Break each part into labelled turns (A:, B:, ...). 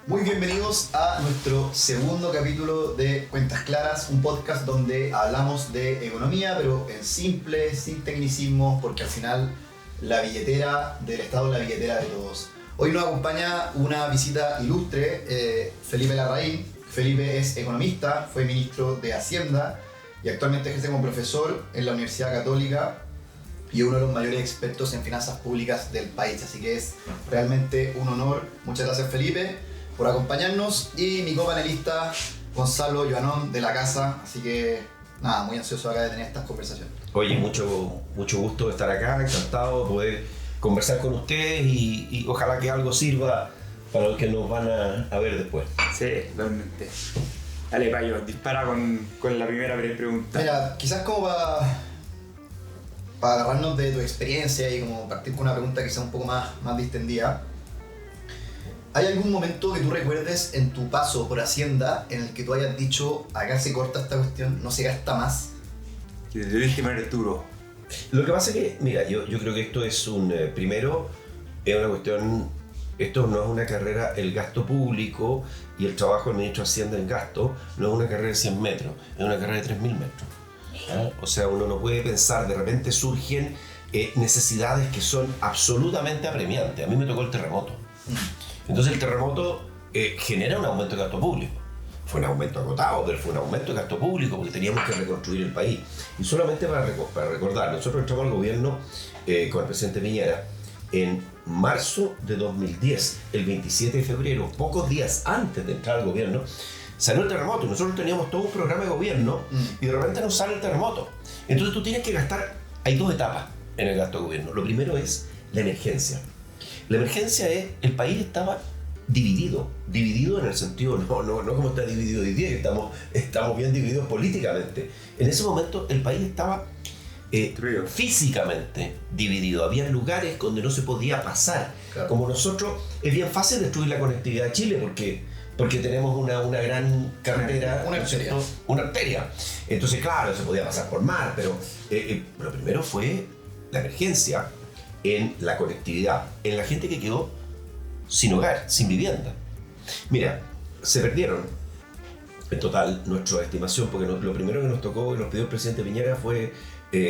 A: Muy bienvenidos a nuestro segundo capítulo de Cuentas Claras, un podcast donde hablamos de economía, pero en simple, sin tecnicismos, porque al final la billetera del Estado es la billetera de todos. Hoy nos acompaña una visita ilustre, Felipe Larraín. Felipe es economista, fue ministro de Hacienda y actualmente ejerce como profesor en la Universidad Católica y uno de los mayores expertos en finanzas públicas del país, así que es realmente un honor. Muchas gracias, Felipe, por acompañarnos, y mi copanelista Gonzalo Joanón de la casa, así que nada, muy ansioso acá de tener estas conversaciones.
B: Oye, mucho gusto de estar acá, encantado de poder conversar con ustedes y ojalá que algo sirva para los que nos van a ver después.
C: Sí, totalmente. Dale, Payo, dispara con la primera pregunta.
A: Mira, quizás como para agarrarnos de tu experiencia y como partir con una pregunta que sea un poco más distendida. ¿Hay algún momento que tú recuerdes en tu paso por Hacienda en el que tú hayas dicho, acá se corta esta cuestión, no se gasta más?
C: Que te tuviste que poner duro.
B: Lo que pasa es que, mira, yo creo que esto es primero, es una cuestión, esto no es una carrera, el gasto público y el trabajo del ministro de Hacienda en gasto, no es una carrera de 100 metros, es una carrera de 3.000 metros. ¿Ah? O sea, uno no puede pensar, de repente surgen necesidades que son absolutamente apremiantes. A mí me tocó el terremoto. Entonces el terremoto genera un aumento de gasto público. Fue un aumento agotado, pero fue un aumento de gasto público porque teníamos que reconstruir el país. Y solamente para recordar, nosotros entramos al gobierno con el presidente Piñera en marzo de 2010, el 27 de febrero, pocos días antes de entrar al gobierno, salió el terremoto. Nosotros teníamos todo un programa de gobierno y de repente nos sale el terremoto. Entonces tú tienes que gastar, hay dos etapas en el gasto de gobierno. Lo primero es la emergencia. La emergencia es, el país estaba dividido en el sentido, no como está dividido hoy día, que estamos bien divididos políticamente. En ese momento el país estaba físicamente dividido. Había lugares donde no se podía pasar. Claro. Como nosotros, es bien fácil destruir la conectividad de Chile porque tenemos una gran carretera, una arteria. Entonces, claro, se podía pasar por mar, pero lo primero fue la emergencia en la conectividad, en la gente que quedó sin hogar, sin vivienda. Mira, se perdieron en total nuestra estimación, porque lo primero que nos tocó y nos pidió el presidente Piñera fue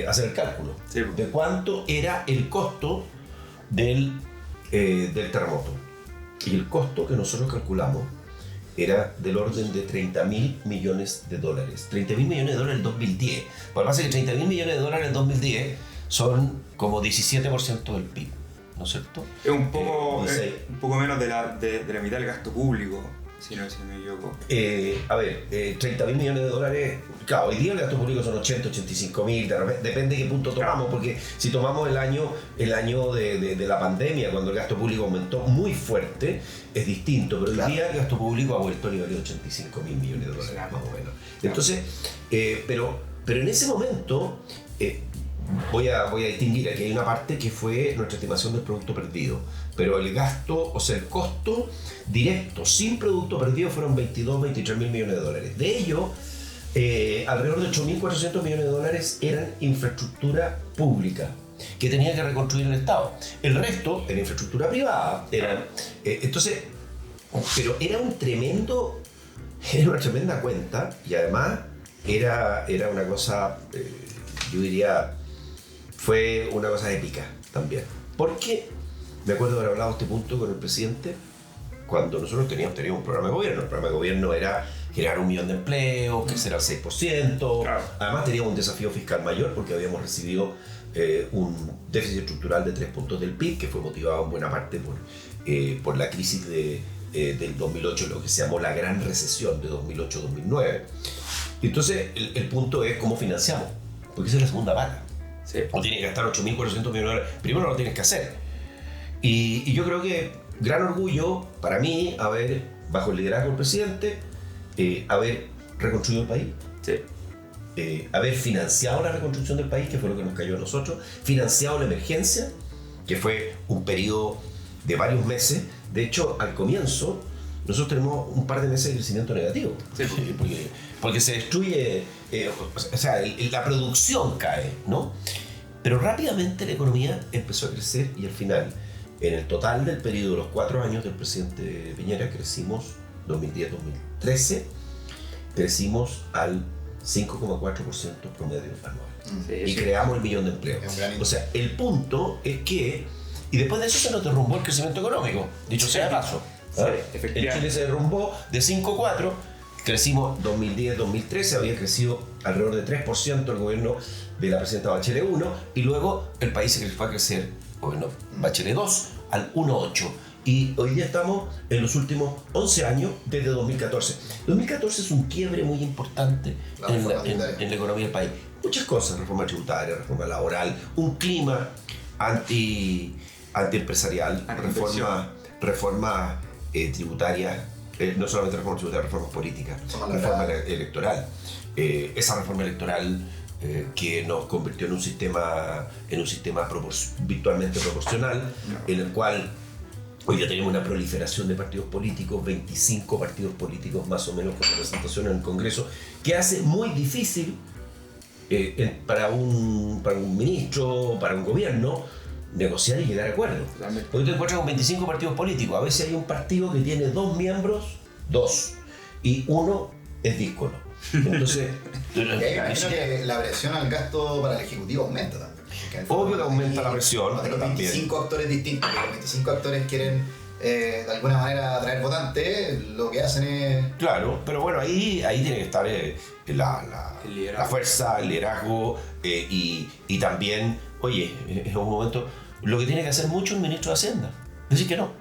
B: hacer el cálculo de cuánto era el costo del terremoto. Y el costo que nosotros calculamos era del orden de $30.000 millones. $30.000 millones en 2010. Lo que pasa es que $30.000 millones en 2010 son como 17% del PIB, ¿no es cierto?
C: Es un poco menos de la mitad del gasto público, si no me equivoco.
B: A ver, $30.000 millones, claro, hoy día el gasto público son 85.000, depende de qué punto tomamos, porque si tomamos el año de la pandemia, cuando el gasto público aumentó muy fuerte, es distinto, pero hoy día el gasto público ha vuelto a nivel de $85.000 millones, más o menos. Entonces, pero en ese momento, voy a distinguir, aquí hay una parte que fue nuestra estimación del producto perdido, pero el gasto, o sea, el costo directo sin producto perdido fueron $23.000 millones. De ello, alrededor de $8.400 millones eran infraestructura pública que tenía que reconstruir el Estado. El resto era infraestructura privada. Entonces, pero era una tremenda cuenta, y además era una cosa, yo diría, fue una cosa épica también. Porque me acuerdo de haber hablado de este punto con el presidente cuando nosotros teníamos un programa de gobierno. El programa de gobierno era generar 1 millón de empleos, crecer al 6%. Claro. Además teníamos un desafío fiscal mayor porque habíamos recibido un déficit estructural de 3 puntos del PIB, que fue motivado en buena parte por la crisis del 2008, lo que se llamó la gran recesión de 2008-2009. Entonces el punto es cómo financiamos, porque esa es la segunda pata. Sí. O tienes que gastar $8.400 millones, primero lo tienes que hacer. Y yo creo que gran orgullo para mí bajo el liderazgo del presidente, haber reconstruido el país. Sí. Haber financiado la reconstrucción del país, que fue lo que nos cayó a nosotros, financiado la emergencia, que fue un periodo de varios meses. De hecho, al comienzo, nosotros tenemos un par de meses de crecimiento negativo. Sí. Porque se destruye, o sea, la producción cae, ¿no? Pero rápidamente la economía empezó a crecer y al final, en el total del periodo de los 4 años del presidente Piñera crecimos, 2010-2013, crecimos al 5,4% promedio anual. Y creamos el 1.000.000 de empleos. O sea, el punto es que, y después de eso se nos derrumbó el crecimiento económico, dicho sea de paso. En Chile se derrumbó de 5,4%, crecimos 2010-2013, había crecido alrededor de 3% el gobierno de la presidenta Bachelet 1, y luego el país se fue a crecer, el gobierno Bachelet 2, al 1,8%. Y hoy día estamos en los últimos 11 años, desde 2014. 2014 es un quiebre muy importante en la economía del país. Muchas cosas, reforma tributaria, reforma laboral, un clima antiempresarial, reforma tributaria, no solamente reforma tributaria, reformas políticas, reforma electoral. Esa reforma electoral que nos convirtió en un sistema virtualmente proporcional, en el cual hoy ya tenemos una proliferación de partidos políticos, 25 partidos políticos más o menos con representación en el Congreso, que hace muy difícil para un ministro, para un gobierno, negociar y llegar a acuerdos. Porque te encuentras con 25 partidos políticos. A veces hay un partido que tiene 2 miembros, y uno es díscolo. Entonces,
A: imagino que la presión al gasto para el Ejecutivo aumenta también.
B: Obvio que aumenta la presión.
A: Los 25 actores distintos, los 25 actores quieren de alguna manera atraer votantes, lo que hacen es...
B: Claro, pero bueno, ahí tiene que estar la fuerza, el liderazgo y también, oye, en un momento, lo que tiene que hacer mucho el ministro de Hacienda, decir que no.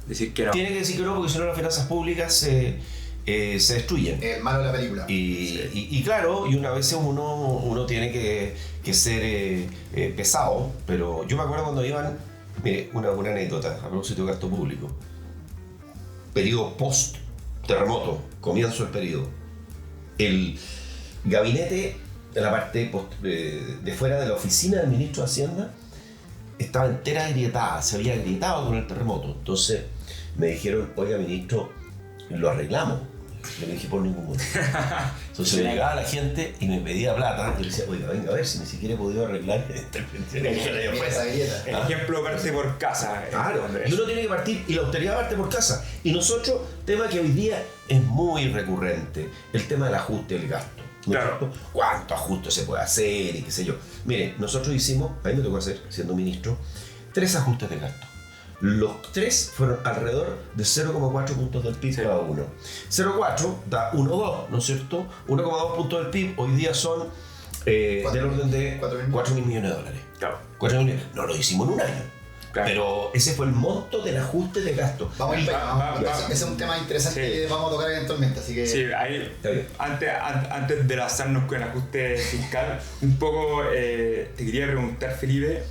B: Tiene que decir que no, porque si no las finanzas públicas se destruyen.
A: El malo de la película.
B: Y claro, y una vez uno tiene que ser pesado, pero yo me acuerdo cuando iban, mire, una anécdota a propósito de gasto público. Periodo post-terremoto, comienzo del periodo. El gabinete de la parte de fuera de la oficina del ministro de Hacienda estaba entera agrietada, se había agrietado con el terremoto. Entonces me dijeron, oiga ministro, lo arreglamos. Yo le dije, por ningún motivo. Entonces me llegaba la gente y me pedía plata. Y le decía, oiga, venga a ver si ni siquiera he podido arreglar
A: el ejemplo
C: parte por casa.
B: Claro, y uno tiene que partir, y la austeridad parte por casa. Y nosotros, tema que hoy día es muy recurrente, el tema del ajuste del gasto.
C: Claro.
B: ¿Cuánto ajuste se puede hacer y qué sé yo? Mire, nosotros hicimos, a mí me tocó hacer, siendo ministro, 3 ajustes de gasto. Los 3 fueron alrededor de 0,4 puntos del PIB cada uno. 0,4 da 1,2, ¿no es cierto? 1,2 puntos del PIB hoy día son del orden de 4.000 millones de dólares.
C: Claro.
B: 4 millones. No lo hicimos en un año. Claro. Pero ese fue el monto del ajuste de gasto.
A: Ese es un tema interesante que vamos a tocar eventualmente, así que...
C: Sí, ahí, antes de lanzarnos con el ajuste fiscal, un poco te quería preguntar, Felipe,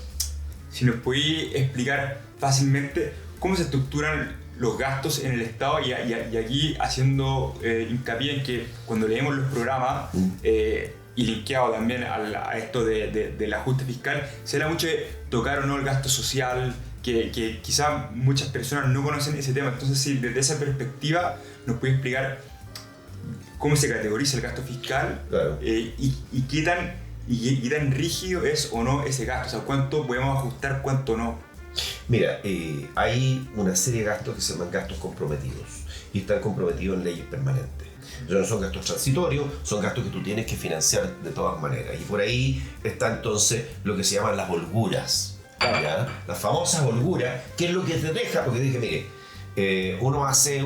C: si nos podías explicar fácilmente cómo se estructuran los gastos en el Estado y aquí haciendo hincapié en que cuando leemos los programas y linkeado también a esto del ajuste fiscal, se habla mucho de tocar o no el gasto social, que quizás muchas personas no conocen ese tema. Entonces, si desde esa perspectiva nos puede explicar cómo se categoriza el gasto fiscal,
B: claro.
C: y qué tan rígido es o no ese gasto, o sea, cuánto podemos ajustar, cuánto no.
B: Mira, hay una serie de gastos que se llaman gastos comprometidos y están comprometidos en leyes permanentes. No son gastos transitorios, son gastos que tú tienes que financiar de todas maneras. Y por ahí está entonces lo que se llaman las holguras, ¿ya? Las famosas holguras, que es lo que te deja, porque dije, mire, uno hace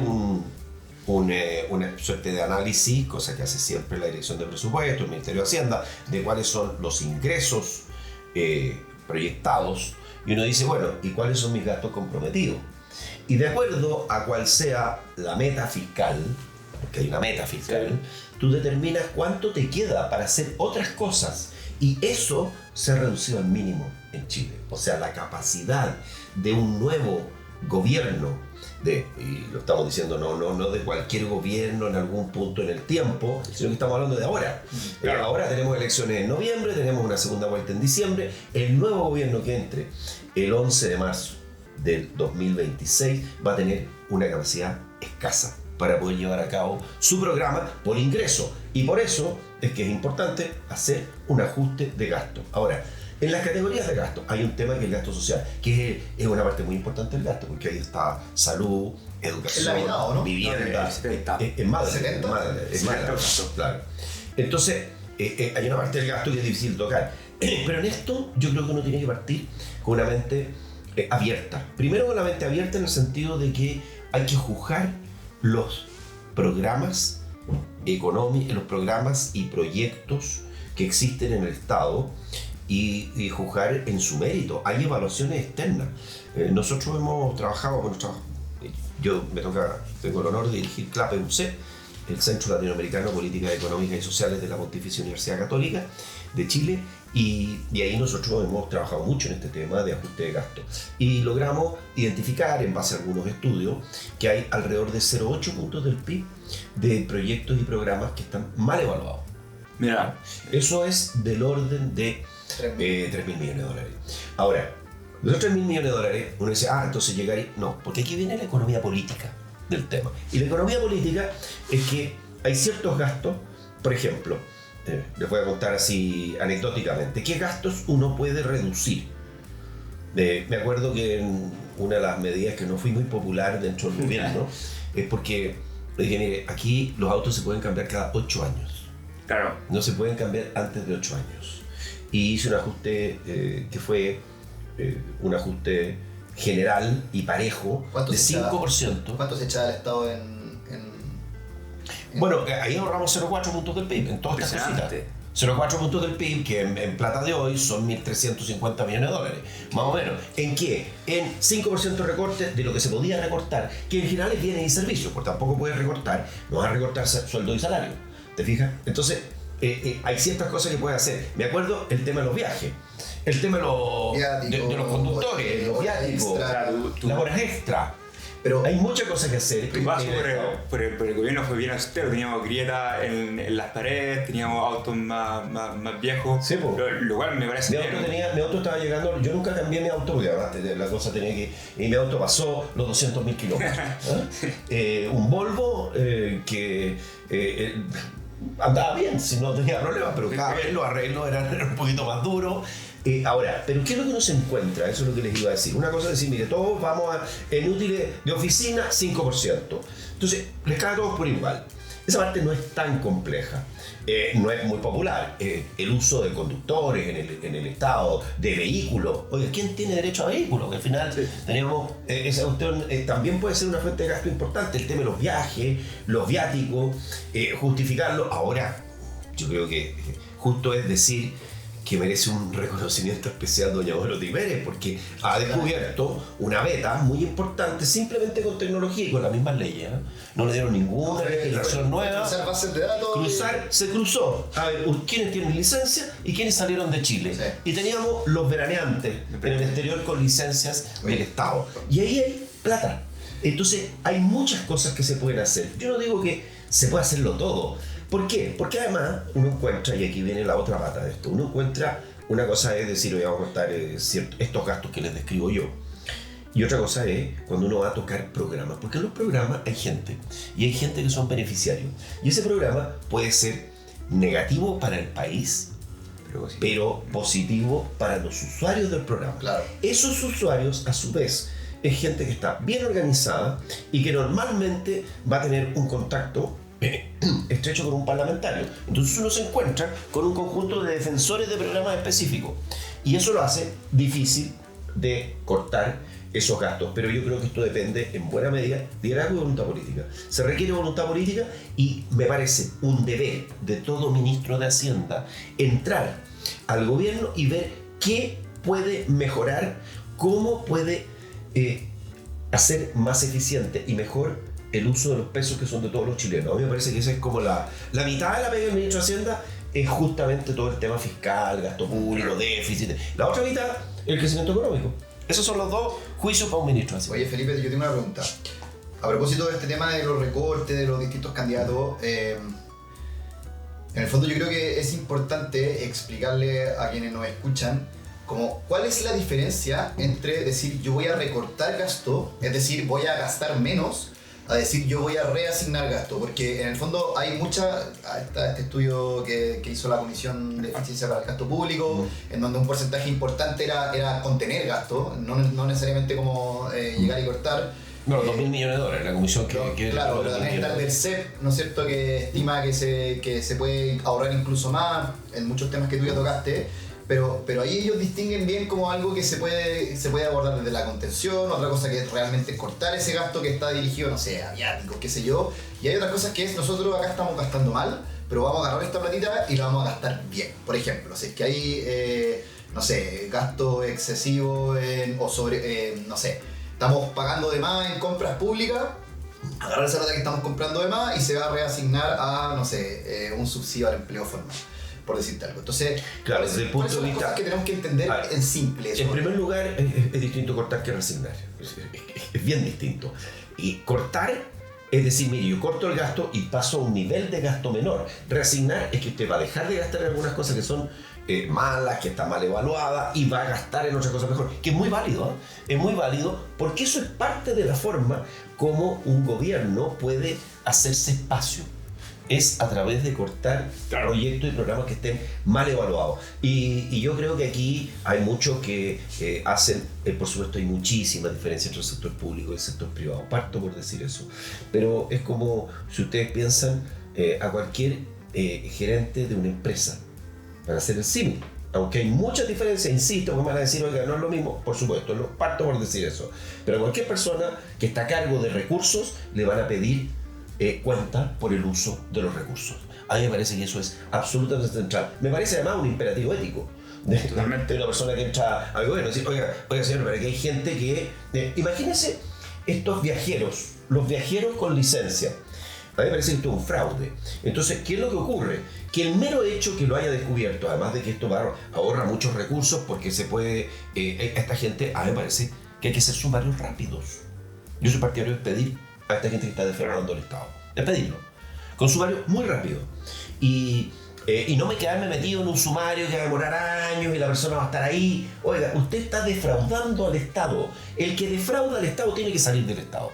B: una suerte de análisis, cosa que hace siempre la Dirección de Presupuesto, el Ministerio de Hacienda, de cuáles son los ingresos proyectados, y uno dice, bueno, ¿y cuáles son mis gastos comprometidos? Y de acuerdo a cuál sea la meta fiscal, porque hay una meta fiscal, tú determinas cuánto te queda para hacer otras cosas, y eso se ha reducido al mínimo en Chile. O sea, la capacidad de un nuevo gobierno, y lo estamos diciendo no de cualquier gobierno en algún punto en el tiempo, sino que estamos hablando de ahora. Claro. Ahora tenemos elecciones en noviembre, tenemos una segunda vuelta en diciembre. El nuevo gobierno que entre el 11 de marzo del 2026 va a tener una capacidad escasa para poder llevar a cabo su programa por ingreso, y por eso es que es importante hacer un ajuste de gasto. Ahora, En las categorías de gasto hay un tema que es el gasto social, que es una parte muy importante del gasto, porque ahí está salud, educación,
A: ¿Es la mitad, o no?
B: vivienda,
C: No,
B: es más de
A: 70.
B: claro. Entonces, hay una parte del gasto que es difícil de tocar. Pero en esto yo creo que uno tiene que partir con una mente abierta. Primero con la mente abierta en el sentido de que hay que juzgar los programas económicos, los programas y proyectos que existen en el Estado y juzgar en su mérito. Hay evaluaciones externas. Nosotros hemos trabajado con tengo el honor de dirigir CLAPE-UC, el Centro Latinoamericano de Políticas Económicas y Sociales de la Pontificia Universidad Católica de Chile, y ahí nosotros hemos trabajado mucho en este tema de ajuste de gasto y logramos identificar en base a algunos estudios que hay alrededor de 0,8 puntos del PIB de proyectos y programas que están mal evaluados.
C: Mira,
B: Eso es del orden de 3.000 millones de dólares. Ahora, de esos 3.000 millones de dólares, uno dice, entonces llegaría... No, porque aquí viene la economía política del tema. Y la economía política es que hay ciertos gastos, por ejemplo, les voy a contar así anecdóticamente, ¿qué gastos uno puede reducir? Me acuerdo que en una de las medidas que no fue muy popular dentro del gobierno es porque le dije, mire, aquí los autos se pueden cambiar cada 8 años.
C: claro.
B: No se pueden cambiar antes de 8 años. Y hice un ajuste que fue un ajuste general y parejo de 5%.
A: ¿Cuánto se echa el Estado en
B: Bueno, ahí ahorramos 0,4 puntos del PIB en todas estas cositas. 0,4 puntos del PIB, que en plata de hoy son 1.350 millones de dólares, más o menos. ¿En qué? En 5% de recorte de lo que se podía recortar, que en general es bienes y servicios, porque tampoco puedes recortar, no vas a recortar sueldo y salario, ¿te fijas? Entonces, hay ciertas cosas que puedes hacer. Me acuerdo el tema de los viajes, el tema de los conductores, los viáticos, las horas extra. Pero hay muchas cosas que hacer.
C: Tu paso por el gobierno fue bien austero, teníamos grietas en las paredes, teníamos autos más viejos,
B: sí,
C: lo cual me parece
B: mi auto estaba llegando, yo nunca cambié mi auto porque además la cosa tenía que... Y mi auto pasó los 200.000 kilómetros. Un Volvo que andaba bien, si no tenía problemas, pero cada vez los arreglos eran un poquito más duros. Ahora, ¿pero qué es lo que uno se encuentra? Eso es lo que les iba a decir. Una cosa es decir, mire, todos vamos en útiles de oficina 5%. Entonces, les cae a todos por igual. Esa parte no es tan compleja. No es muy popular. El uso de conductores en el Estado, de vehículos. Oye, ¿quién tiene derecho a vehículos? Que al final tenemos esa cuestión, también puede ser una fuente de gasto importante. El tema de los viajes, los viáticos, justificarlo. Ahora, yo creo que justo es decir que merece un reconocimiento especial doña Dorothy Pérez, porque ha descubierto una beta muy importante simplemente con tecnología y con las mismas leyes. No le dieron ninguna legislación nueva.
A: Cruzar bases de datos.
B: Se cruzó. A ver, quiénes tienen licencia y quiénes salieron de Chile.
A: Sí.
B: Y teníamos los veraneantes en el exterior con licencias del Estado. Y ahí hay plata. Entonces hay muchas cosas que se pueden hacer. Yo no digo que se pueda hacerlo todo. ¿Por qué? Porque además uno encuentra, y aquí viene la otra pata de esto, uno encuentra una cosa es decir, hoy vamos a cortar estos gastos que les describo yo. Y otra cosa es cuando uno va a tocar programas, porque en los programas hay gente, y hay gente que son beneficiarios. Y ese programa puede ser negativo para el país, pero positivo para los usuarios del programa.
A: Claro.
B: Esos usuarios, a su vez, es gente que está bien organizada y que normalmente va a tener un contacto estrecho con un parlamentario. Entonces uno se encuentra con un conjunto de defensores de programas específicos y eso lo hace difícil de cortar esos gastos, pero yo creo que esto depende en buena medida de liderazgo y voluntad política. Se requiere voluntad política y me parece un deber de todo ministro de Hacienda entrar al gobierno y ver qué puede mejorar, cómo puede hacer más eficiente y mejor el uso de los pesos que son de todos los chilenos. A mí me parece que esa es como la mitad de la pega del ministro de Hacienda, es justamente todo el tema fiscal, gasto público, déficit. La otra mitad, el crecimiento económico. Esos son los dos juicios para un ministro de Hacienda.
A: Oye, Felipe, yo tengo una pregunta. A propósito de este tema de los recortes, de los distintos candidatos, en el fondo yo creo que es importante explicarle a quienes nos escuchan como cuál es la diferencia entre decir yo voy a recortar gasto, es decir, voy a gastar menos, a decir yo voy a reasignar gasto, porque en el fondo hay está este estudio que hizo la Comisión de Eficiencia para el Gasto Público, en donde un porcentaje importante era contener gasto, no necesariamente como llegar y cortar.
B: No, 2.000 millones de dólares, la comisión que
A: claro, pero también está el del CEP, ¿no es cierto?, que estima que se puede ahorrar incluso más en muchos temas que tú ya tocaste. Pero ahí ellos distinguen bien como algo que se puede abordar desde la contención, otra cosa que es realmente cortar ese gasto que está dirigido, no sé, a viáticos, qué sé yo. Y hay otras cosas que es, nosotros acá estamos gastando mal, pero vamos a agarrar esta platita y la vamos a gastar bien. Por ejemplo, si es que hay, no sé, gasto excesivo no sé, estamos pagando de más en compras públicas, agarrar esa plata que estamos comprando de más y se va a reasignar a, no sé, un subsidio al empleo formal, por decirte algo. Entonces,
B: claro, desde el punto de vista,
A: cosas que tenemos que entender en simple.
B: En primer lugar, es distinto cortar que reasignar. Es bien distinto. Y cortar es decir, mire, yo corto el gasto y paso a un nivel de gasto menor. Reasignar es que usted va a dejar de gastar en algunas cosas que son malas, que están mal evaluadas, y va a gastar en otras cosas mejor. Que es muy válido, ¿eh? Es muy válido porque eso es parte de la forma como un gobierno puede hacerse espacio. Es a través de cortar proyectos y programas que estén mal evaluados. Y yo creo que aquí hay muchos que hacen, por supuesto hay muchísima diferencia entre el sector público y el sector privado. Parto por decir eso. Pero es como si ustedes piensan a cualquier gerente de una empresa, para hacer el símil. Aunque hay muchas diferencias, insisto, que me van a decir, oiga, no es lo mismo, por supuesto, parto por decir eso. Pero a cualquier persona que está a cargo de recursos le van a pedir cuenta por el uso de los recursos. A mí me parece que eso es absolutamente central. Me parece además un imperativo ético de una persona que entra a gobierno. Decir, oiga señor, pero aquí hay gente que... imagínense estos viajeros, los viajeros con licencia. A mí me parece que esto es un fraude. Entonces, ¿qué es lo que ocurre? Que el mero hecho que lo haya descubierto, además de que esto ahorra muchos recursos, porque se puede... a esta gente, a mí me parece que hay que hacer sumarios rápidos. Yo soy partidario de pedir a esta gente que está defraudando al Estado. Es pedirlo. Con sumario muy rápido. Y no me quedarme metido en un sumario que va a demorar años y la persona va a estar ahí. Oiga, usted está defraudando al Estado. El que defrauda al Estado tiene que salir del Estado.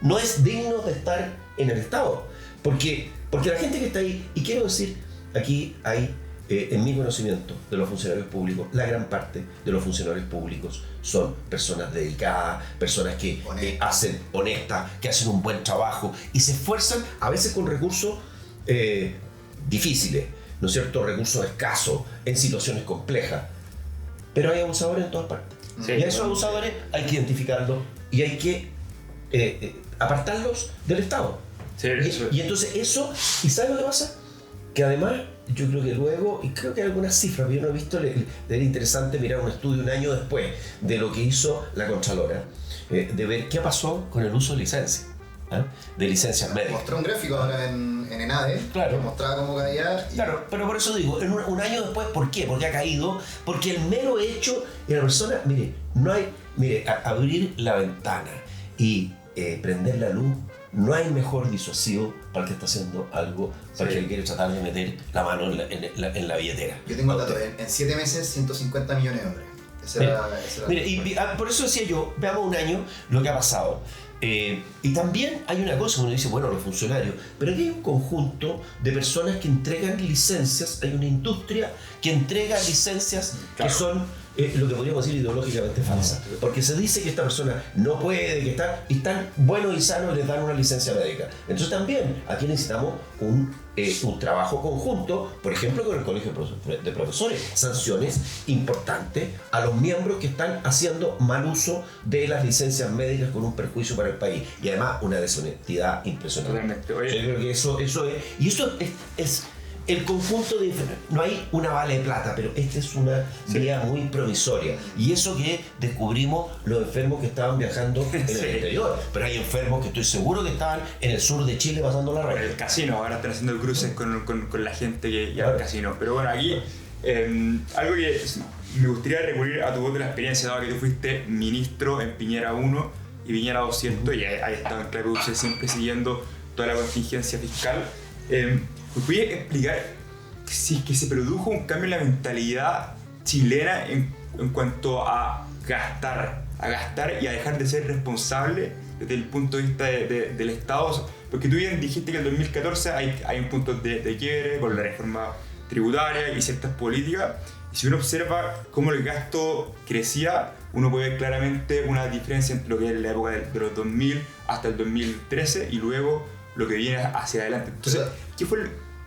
B: No es digno de estar en el Estado. Porque la gente que está ahí, y quiero decir, aquí hay, en mi conocimiento de los funcionarios públicos, la gran parte de los funcionarios públicos son personas dedicadas, personas que hacen honestas, que hacen un buen trabajo y se esfuerzan a veces con recursos difíciles, ¿no es cierto? Recursos escasos, en situaciones complejas. Pero hay abusadores en todas partes. Sí, y a esos abusadores hay que identificarlos y hay que apartarlos del Estado. Sí, y entonces eso, ¿y sabes lo que pasa? Que además, yo creo que luego, y creo que hay algunas cifras, yo no he visto, era interesante mirar un estudio un año después de lo que hizo la Contralora, de ver qué pasó con el uso de licencias, de licencias médicas.
A: Mostró un gráfico ahora en ENADE, claro, que mostraba cómo caía.
B: Claro, pero por eso digo, un año después, ¿por qué? Porque ha caído, porque el mero hecho de la persona, abrir la ventana y prender la luz, no hay mejor disuasivo para el que está haciendo algo, para el que quiere tratar de meter la mano en la billetera.
A: Yo tengo el dato, en 7 meses, 150 millones de dólares.
B: Y por eso decía yo, veamos un año lo que ha pasado. Y también hay una cosa, uno dice, bueno, los funcionarios, pero aquí hay un conjunto de personas que entregan licencias, hay una industria que entrega licencias que son lo que podríamos decir ideológicamente falsa, porque se dice que esta persona no puede, que están buenos y sanos y les dan una licencia médica. Entonces también aquí necesitamos un trabajo conjunto, por ejemplo con el Colegio de Profesores, sanciones importantes a los miembros que están haciendo mal uso de las licencias médicas con un perjuicio para el país y además una deshonestidad impresionante. Yo creo que eso es, y eso es el conjunto de... No hay una bala de plata, pero esta es una vía muy provisoria. Y eso que descubrimos los enfermos que estaban viajando en el exterior. Pero hay enfermos que estoy seguro que estaban en el sur de Chile pasando la red.
C: En el casino, ahora están haciendo cruces con la gente que ya va al casino. Pero bueno, aquí algo que me gustaría recurrir a tu voz de la experiencia, dado que tú fuiste ministro en Piñera 1 y Piñera 200, y ahí estaba en Claro Dulce siempre siguiendo toda la contingencia fiscal. ¿Me puedes explicar si es que se produjo un cambio en la mentalidad chilena en cuanto a gastar y a dejar de ser responsable desde el punto de vista del Estado? Porque tú bien dijiste que en 2014 hay un punto de quiebre con la reforma tributaria y ciertas políticas. Y si uno observa cómo el gasto crecía, uno puede ver claramente una diferencia entre lo que es la época de los 2000 hasta el 2013 y luego lo que viene hacia adelante. Entonces,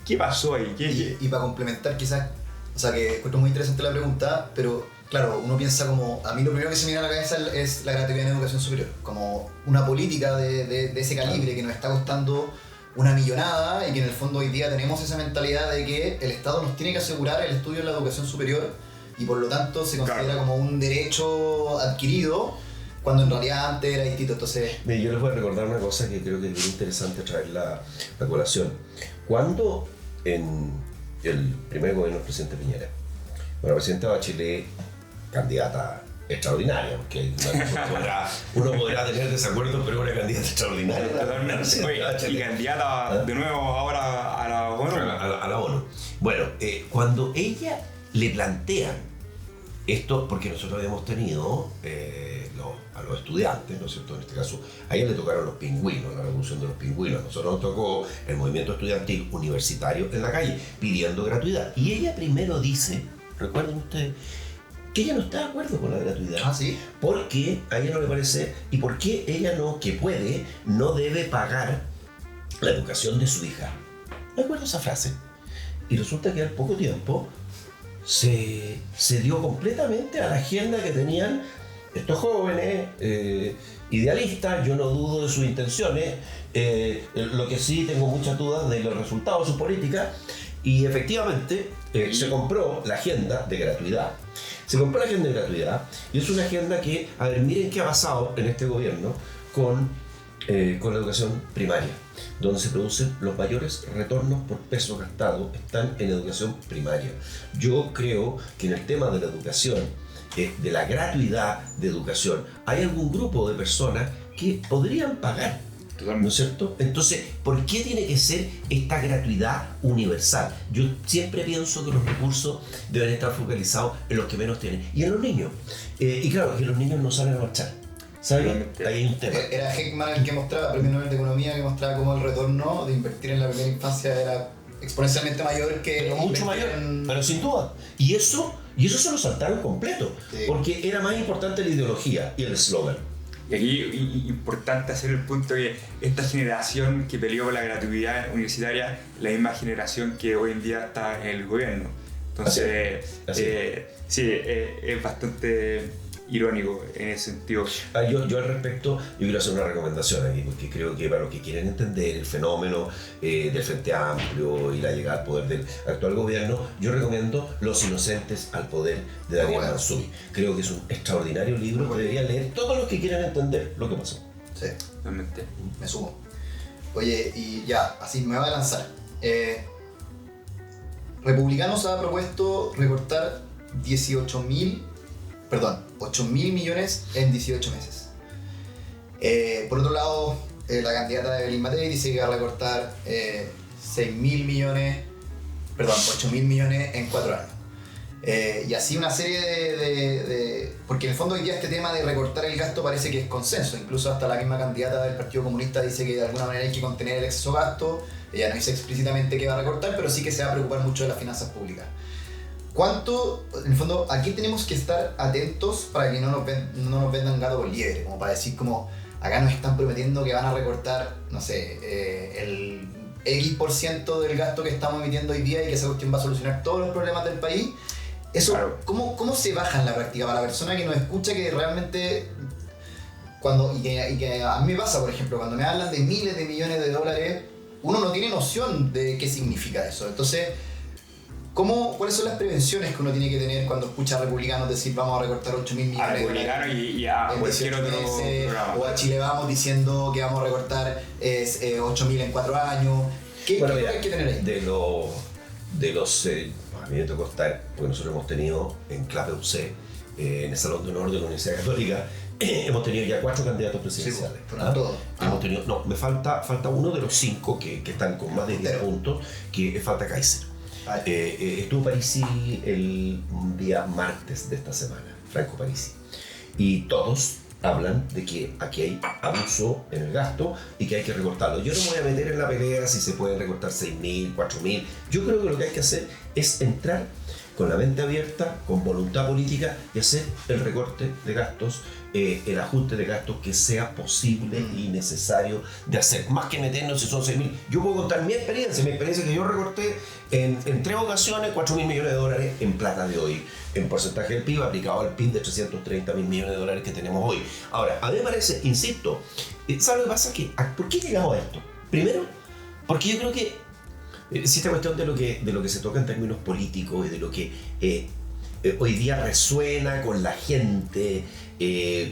C: ¿qué pasó ahí?
A: Y para complementar quizás, o sea que encuentro muy interesante la pregunta, pero claro, uno piensa como, a mí lo primero que se me viene a la cabeza es la gratuidad en educación superior, como una política de ese calibre que nos está costando una millonada y que en el fondo hoy día tenemos esa mentalidad de que el Estado nos tiene que asegurar el estudio en la educación superior y por lo tanto se considera como un derecho adquirido cuando en realidad antes era distinto. Entonces,
B: yo les voy a recordar una cosa que creo que es muy interesante traer la colación. Cuando en el primer gobierno del presidente Piñera, la presidenta Bachelet, candidata extraordinaria, porque uno podrá tener desacuerdos, pero una candidata extraordinaria.
C: Totalmente. Y candidata de nuevo ahora a la ONU.
B: A la ONU. Bueno, cuando ella le plantean esto, porque nosotros habíamos tenido a los estudiantes, ¿no es cierto? En este caso, a ella le tocaron los pingüinos, la revolución de los pingüinos. A nosotros nos tocó el movimiento estudiantil universitario en la calle, pidiendo gratuidad. Y ella primero dice, recuerden ustedes, que ella no está de acuerdo con la gratuidad.
A: ¿Ah, sí?
B: Porque a ella no le parece, y porque ella no, que puede, no debe pagar la educación de su hija. Me acuerdo esa frase. Y resulta que al poco tiempo se dio completamente a la agenda que tenían estos jóvenes idealistas. Yo no dudo de sus intenciones, lo que sí tengo muchas dudas de los resultados de su política. Y efectivamente se compró la agenda de gratuidad. Se compró la agenda de gratuidad y es una agenda que, a ver, miren qué ha pasado en este gobierno con la educación primaria, donde se producen los mayores retornos por peso gastado, están en educación primaria. Yo creo que en el tema de la educación, de la gratuidad de educación, hay algún grupo de personas que podrían pagar, ¿no es cierto? Entonces, ¿por qué tiene que ser esta gratuidad universal? Yo siempre pienso que los recursos deben estar focalizados en los que menos tienen y en los niños. Y claro, que los niños no salen a marchar. ¿Sabes? Ahí hay un tema.
A: Era Heckman el que mostraba, premio Nobel de Economía, que mostraba cómo el retorno de invertir en la primera infancia era exponencialmente mayor que...
B: Pero mucho mayor, pero sin duda. Y eso se lo saltaron completo, sí. Porque era más importante la ideología y el eslogan.
C: Y aquí importante hacer el punto que esta generación que peleó por la gratuidad universitaria es la misma generación que hoy en día está en el gobierno. Entonces,
B: así.
C: Sí, es bastante irónico en ese sentido.
B: Yo al respecto, yo quiero hacer una recomendación aquí, porque creo que para los que quieren entender el fenómeno del Frente Amplio y la llegada al poder del actual gobierno, yo recomiendo Los Inocentes al Poder de Daniel Mansubi. Creo que es un extraordinario libro que deberían leer todos los que quieran entender lo que pasó.
A: Sí,
C: realmente.
A: Me sumo. Oye, y ya, así me voy a lanzar. Republicanos ha propuesto recortar 8.000 millones en 18 meses. Por otro lado, la candidata de Evelyn Matei dice que va a recortar 8.000 millones en 4 años. Y así una serie de... Porque en el fondo hoy día este tema de recortar el gasto parece que es consenso. Incluso hasta la misma candidata del Partido Comunista dice que de alguna manera hay que contener el exceso de gasto. Ella no dice explícitamente que va a recortar, pero sí que se va a preocupar mucho de las finanzas públicas. ¿Cuánto, en el fondo, aquí tenemos que estar atentos para que no nos vendan gato por liebre? Como para decir, como, acá nos están prometiendo que van a recortar, no sé, el X% del gasto que estamos emitiendo hoy día y que esa cuestión va a solucionar todos los problemas del país. Eso, claro. ¿Cómo se baja en la práctica para la persona que nos escucha que realmente... y que a mí me pasa, por ejemplo, cuando me hablan de miles de millones de dólares, uno no tiene noción de qué significa eso. Entonces... ¿Cuáles son las prevenciones que uno tiene que tener cuando escucha a republicanos decir vamos a recortar 8.000 millones
C: a republicanos y a cualquier otro programa?
A: O a Chile Vamos diciendo que vamos a recortar 8.000 en 4 años. ¿Qué hay que tener ahí?
B: A mí me tocó estar, porque nosotros hemos tenido en Clape UC, en el Salón de Honor de la Universidad Católica, hemos tenido ya 4 candidatos presidenciales.
A: Sí, todos.
B: Hemos tenido, no, me falta uno de los 5 que están con más de 10 puntos, que falta Kaiser. Estuvo Parisi el día martes de esta semana, Franco Parisi, y todos hablan de que aquí hay abuso en el gasto y que hay que recortarlo. Yo no me voy a meter en la pelea si se pueden recortar 6.000, 4.000. Yo creo que lo que hay que hacer es entrar con la mente abierta, con voluntad política y hacer el recorte de gastos, el ajuste de gastos que sea posible y necesario de hacer. Más que meternos si son 6.000. Yo puedo contar mi experiencia que yo recorté en 3 ocasiones 4.000 millones de dólares en plata de hoy, en porcentaje del PIB aplicado al PIB de 330.000 millones de dólares que tenemos hoy. Ahora, a mí me parece, insisto, ¿sabes lo que pasa? ¿Por qué llegamos a esto? Primero, porque yo creo que si esta cuestión de lo que se toca en términos políticos y de lo que hoy día resuena con la gente,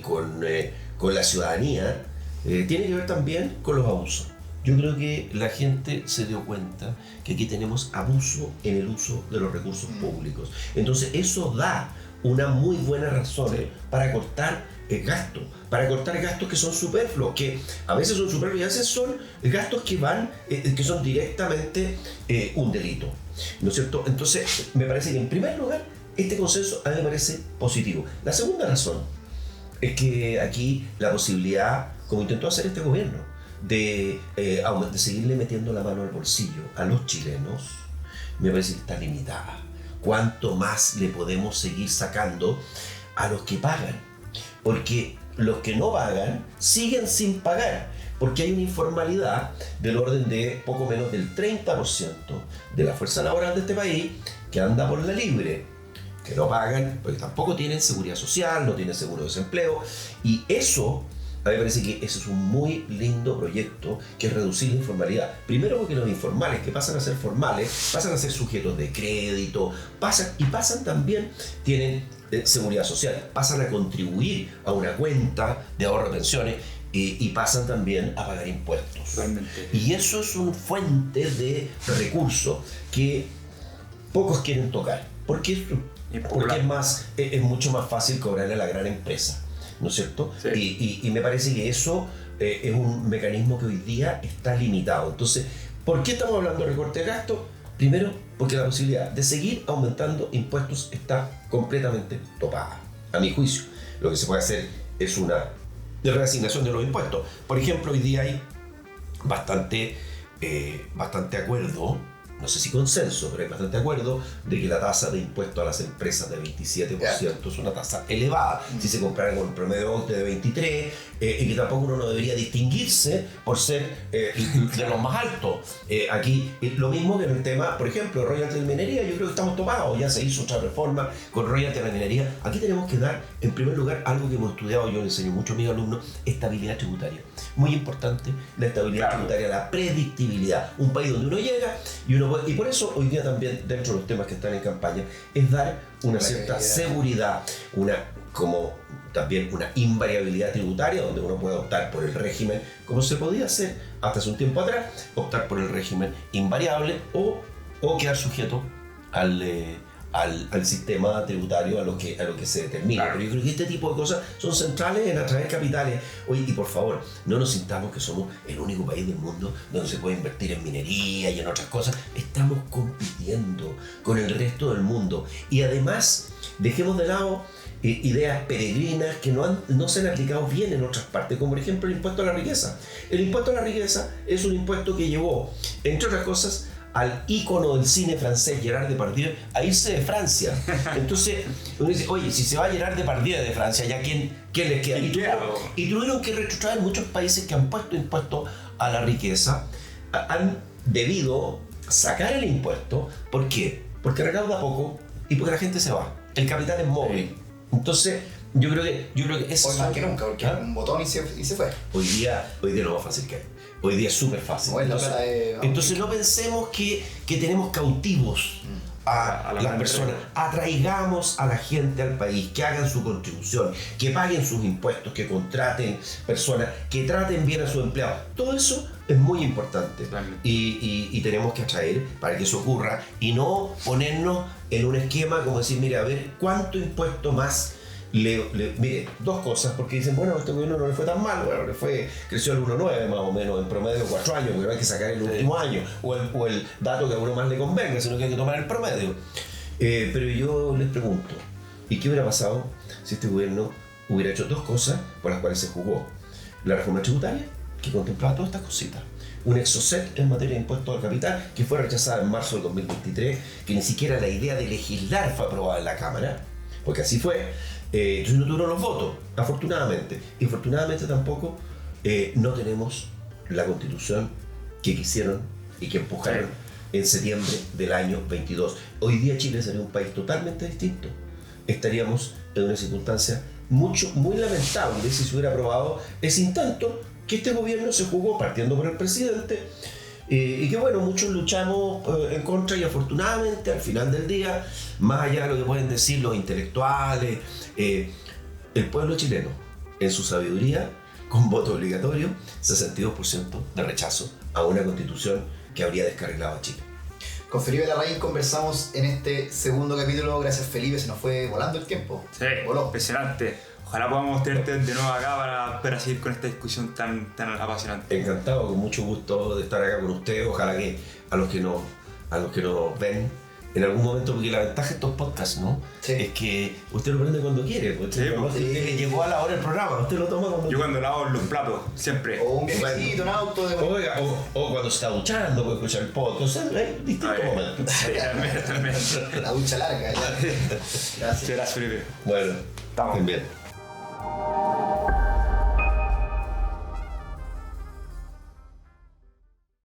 B: con la ciudadanía, tiene que ver también con los abusos. Yo creo que la gente se dio cuenta que aquí tenemos abuso en el uso de los recursos públicos. Entonces eso da una muy buena razón para cortar gastos, que son superfluos, que a veces son superfluos y a veces son gastos que son directamente un delito, ¿no es cierto? Entonces me parece que en primer lugar este consenso a mí me parece positivo. La segunda razón es que aquí la posibilidad, como intentó hacer este gobierno, de seguirle metiendo la mano al bolsillo a los chilenos, me parece que está limitada. ¿Cuánto más le podemos seguir sacando a los que pagan? Porque los que no pagan siguen sin pagar, porque hay una informalidad del orden de poco menos del 30% de la fuerza laboral de este país que anda por la libre, que no pagan, porque tampoco tienen seguridad social, no tienen seguro de desempleo, y eso, a mí me parece que ese es un muy lindo proyecto, que es reducir la informalidad. Primero porque los informales que pasan a ser formales, pasan a ser sujetos de crédito, pasan también, tienen seguridad social, pasan a contribuir a una cuenta de ahorro de pensiones y pasan también a pagar impuestos.
C: Realmente.
B: Y eso es una fuente de recursos que pocos quieren tocar. Porque es mucho más fácil cobrarle a la gran empresa, ¿no es cierto? Sí. Y me parece que eso es un mecanismo que hoy día está limitado. Entonces, ¿por qué estamos hablando de recorte de gastos? Primero, porque la posibilidad de seguir aumentando impuestos está completamente topada, a mi juicio. Lo que se puede hacer es una reasignación de los impuestos. Por ejemplo, hoy día hay bastante acuerdo, no sé si consenso, pero hay bastante acuerdo de que la tasa de impuesto a las empresas de 27% es una tasa elevada. Si se compraran con un promedio de 23, y que tampoco uno no debería distinguirse por ser de los más altos. Aquí, lo mismo que en el tema, por ejemplo, royalty de minería, yo creo que estamos topados. Ya se hizo otra reforma con royalty de la minería. Aquí tenemos que dar, en primer lugar, algo que hemos estudiado, yo le enseño mucho a mis alumnos, estabilidad tributaria. Muy importante la estabilidad tributaria, la predictibilidad. Un país donde uno llega y por eso hoy día también, dentro de los temas que están en campaña, es dar una cierta seguridad, como también una invariabilidad tributaria, donde uno puede optar por el régimen, como se podía hacer hasta hace un tiempo atrás, optar por el régimen invariable o quedar sujeto al sistema tributario, a lo que se determina. Pero yo creo que este tipo de cosas son centrales en atraer capitales. Oye, y por favor, no nos sintamos que somos el único país del mundo donde se puede invertir en minería y en otras cosas. Estamos compitiendo con el resto del mundo. Y además, dejemos de lado ideas peregrinas que no se han aplicado bien en otras partes, como por ejemplo el impuesto a la riqueza. El impuesto a la riqueza es un impuesto que llevó, entre otras cosas, al ícono del cine francés Gerard Depardieu a irse de Francia. Entonces uno dice, oye, si se va Gerard Depardieu de Francia, ¿ya quién les queda? Y tuvieron que retrotraer muchos países que han puesto impuesto a la riqueza, han debido sacar el impuesto. ¿Por qué? Porque recauda poco y porque la gente se va. El capital es móvil. Entonces yo creo que eso
A: hoy más que nunca, porque un botón y se fue.
B: Hoy día lo más fácil que hay. Hoy día es súper fácil. Entonces no pensemos que tenemos cautivos a las personas. Atraigamos a la gente al país, que hagan su contribución, que paguen sus impuestos, que contraten personas, que traten bien a sus empleados. Todo eso es muy importante. Y tenemos que atraer para que eso ocurra y no ponernos en un esquema como decir, mire, a ver, ¿cuánto impuesto más? Mire, dos cosas, porque dicen, bueno, este gobierno no le fue tan mal, bueno, creció el 1,9 más o menos, en promedio 4 años, porque no hay que sacar el último año, o el dato que a uno más le convenga, sino que hay que tomar el promedio. Pero yo les pregunto, ¿y qué hubiera pasado si este gobierno hubiera hecho dos cosas por las cuales se jugó. La reforma tributaria, que contemplaba todas estas cositas. Un exocet en materia de impuestos al capital, que fue rechazada en marzo del 2023, que ni siquiera la idea de legislar fue aprobada en la Cámara, porque así fue. Entonces no tuvieron los votos, afortunadamente. Y afortunadamente tampoco no tenemos la constitución que quisieron y que empujaron en septiembre del año 22. Hoy día Chile sería un país totalmente distinto. Estaríamos en una circunstancia muy lamentable si se hubiera aprobado ese intento que este gobierno se jugó partiendo por el presidente y que bueno, muchos luchamos en contra y afortunadamente al final del día, más allá de lo que pueden decir los intelectuales, el pueblo chileno en su sabiduría, con voto obligatorio, 62% de rechazo a una constitución que habría descarrilado a Chile.
A: Con Felipe Larraín conversamos en este segundo capítulo. Gracias, Felipe, se nos fue volando el tiempo.
C: Sí,
A: voló.
C: impresionante. Ojalá podamos tenerte de nuevo acá para seguir con esta discusión tan apasionante.
B: Encantado, con mucho gusto de estar acá con ustedes. Ojalá que a los que nos ven en algún momento, porque la ventaja de estos podcasts, ¿no?
A: Sí.
B: Es que usted lo prende cuando quiere. Usted le llegó a la hora del programa, usted lo toma cuando
C: Yo
B: quiere.
C: cuando lavo los platos, siempre.
A: O un viajecito, un auto.
B: Oiga, o cuando se está duchando, puede escuchar el podcast. O sea, hay distintos momentos.
C: Sí, también.
A: La ducha larga. Ya. Gracias.
C: Gracias, Felipe.
B: Bueno,
C: Estamos
B: bien.